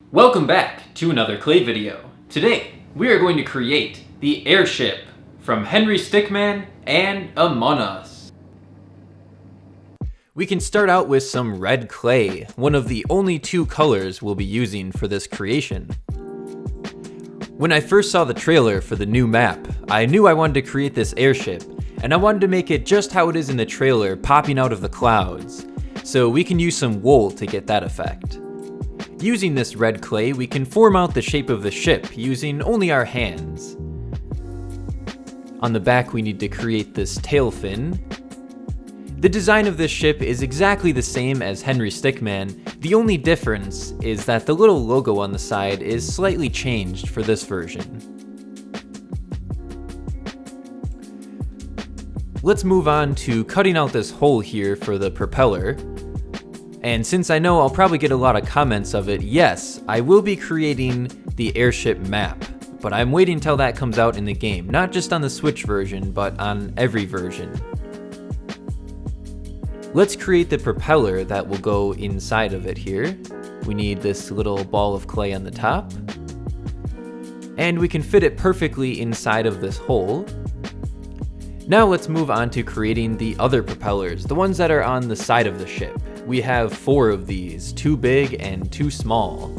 Welcome back to another clay video. Today, we are going to create the Airship from Henry Stickmin and Among Us. We can start out with some red clay, one of the only two colors we'll be using for this creation. When I first saw the trailer for the new map, I knew I wanted to create this airship, and I wanted to make it just how it is in the trailer, popping out of the clouds. So we can use some wool to get that effect. Using this red clay, we can form out the shape of the ship using only our hands. On the back, we need to create this tail fin. The design of this ship is exactly the same as Henry Stickmin. The only difference is that the little logo on the side is slightly changed for this version. Let's move on to cutting out this hole here for the propeller. And since I know I'll probably get a lot of comments of it, yes, I will be creating the airship map, but I'm waiting till that comes out in the game, not just on the Switch version, but on every version. Let's create the propeller that will go inside of it here. We need this little ball of clay on the top, and we can fit it perfectly inside of this hole. Now let's move on to creating the other propellers, the ones that are on the side of the ship. We have 4 of these, 2 big and 2 small.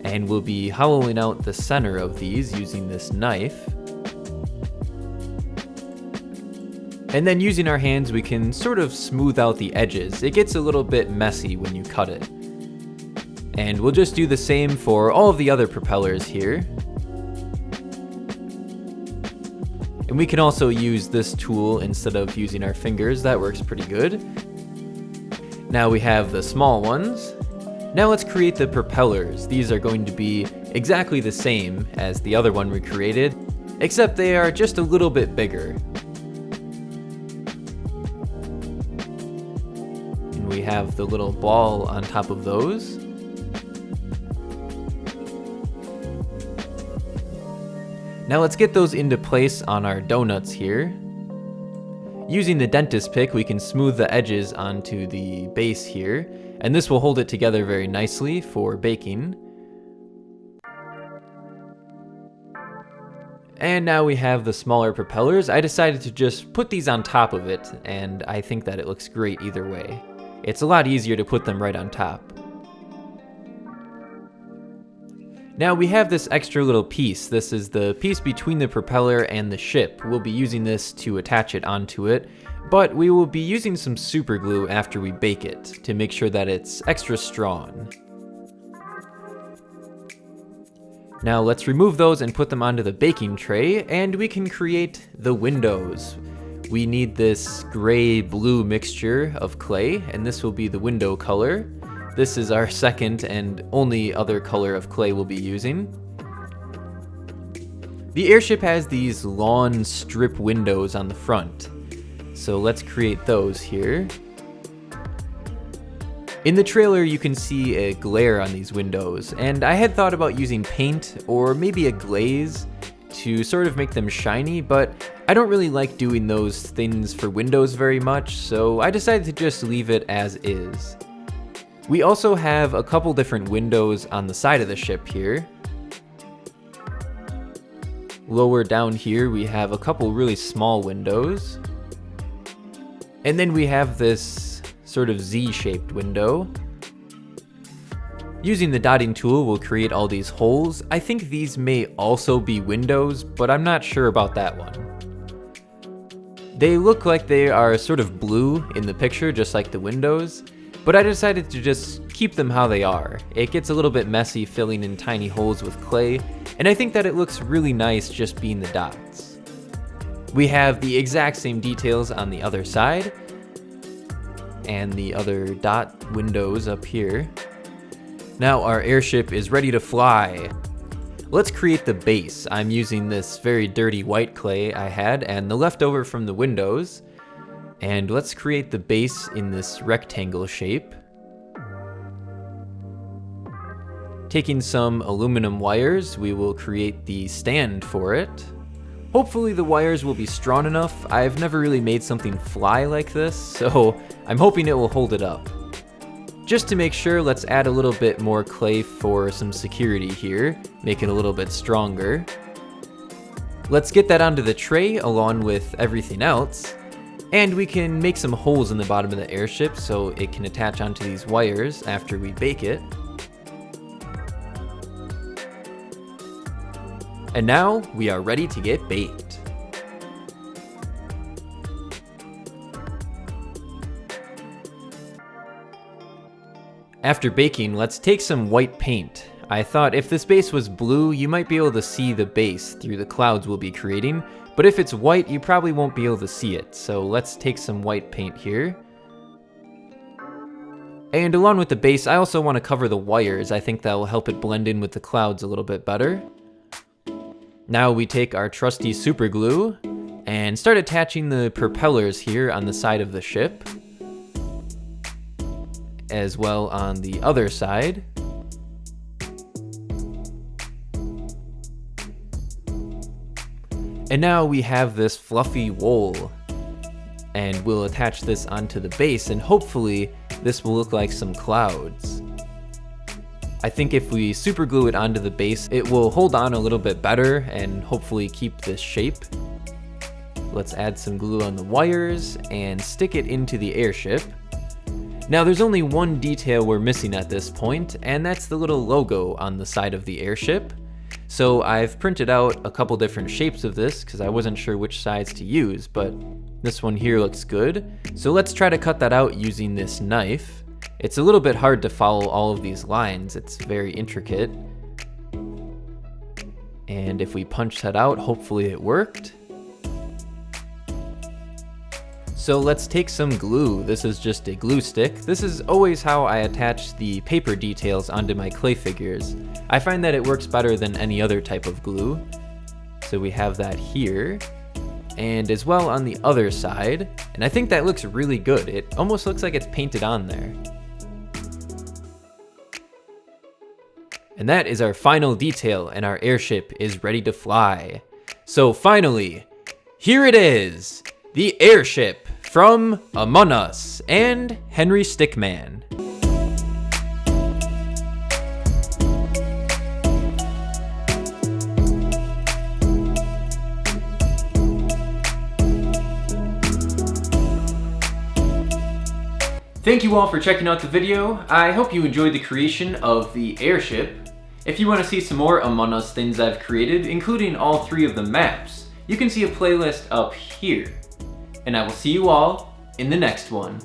And we'll be hollowing out the center of these using this knife. And then using our hands, we can sort of smooth out the edges. It gets a little bit messy when you cut it. And we'll just do the same for all of the other propellers here. And we can also use this tool instead of using our fingers. That works pretty good. Now we have the small ones. Now let's create the propellers. These are going to be exactly the same as the other one we created, except they are just a little bit bigger. And we have the little ball on top of those. Now let's get those into place on our donuts here. Using the dentist pick, we can smooth the edges onto the base here, and this will hold it together very nicely for baking. And now we have the smaller propellers. I decided to just put these on top of it, and I think that it looks great either way. It's a lot easier to put them right on top. Now we have this extra little piece. This is the piece between the propeller and the ship. We'll be using this to attach it onto it, but we will be using some super glue after we bake it to make sure that it's extra strong. Now let's remove those and put them onto the baking tray, and we can create the windows. We need this gray-blue mixture of clay, and this will be the window color. This is our second and only other color of clay we'll be using. The airship has these lawn strip windows on the front, so let's create those here. In the trailer you can see a glare on these windows, and I had thought about using paint or maybe a glaze to sort of make them shiny, but I don't really like doing those things for windows very much, so I decided to just leave it as is. We also have a couple different windows on the side of the ship here. Lower down here we have a couple really small windows. And then we have this sort of Z-shaped window. Using the dotting tool, we'll create all these holes. I think these may also be windows, but I'm not sure about that one. They look like they are sort of blue in the picture, just like the windows. But I decided to just keep them how they are. It gets a little bit messy filling in tiny holes with clay, and I think that it looks really nice just being the dots. We have the exact same details on the other side, and the other dot windows up here. Now our airship is ready to fly. Let's create the base. I'm using this very dirty white clay I had, and the leftover from the windows. And let's create the base in this rectangle shape. Taking some aluminum wires, we will create the stand for it. Hopefully the wires will be strong enough. I've never really made something fly like this, so I'm hoping it will hold it up. Just to make sure, let's add a little bit more clay for some security here, make it a little bit stronger. Let's get that onto the tray along with everything else. And we can make some holes in the bottom of the airship so it can attach onto these wires after we bake it. And now we are ready to get baked. After baking, let's take some white paint. I thought if this base was blue, you might be able to see the base through the clouds we'll be creating, but if it's white, you probably won't be able to see it. So let's take some white paint here. And along with the base, I also want to cover the wires. I think that will help it blend in with the clouds a little bit better. Now we take our trusty super glue and start attaching the propellers here on the side of the ship, as well on the other side. And now we have this fluffy wool, and we'll attach this onto the base, and hopefully this will look like some clouds. I think if we super glue it onto the base, it will hold on a little bit better and hopefully keep this shape. Let's add some glue on the wires and stick it into the airship. Now there's only one detail we're missing at this point, and that's the little logo on the side of the airship. So I've printed out a couple different shapes of this because I wasn't sure which size to use, but this one here looks good. So let's try to cut that out using this knife. It's a little bit hard to follow all of these lines, it's very intricate. And if we punch that out, hopefully it worked. So let's take some glue. This is just a glue stick. This is always how I attach the paper details onto my clay figures. I find that it works better than any other type of glue. So we have that here, and as well on the other side. And I think that looks really good. It almost looks like it's painted on there. And that is our final detail, and our airship is ready to fly. So finally, here it is, the airship from Among Us and Henry Stickmin. Thank you all for checking out the video. I hope you enjoyed the creation of the airship. If you want to see some more Among Us things I've created, including all 3 of the maps, you can see a playlist up here. And I will see you all in the next one.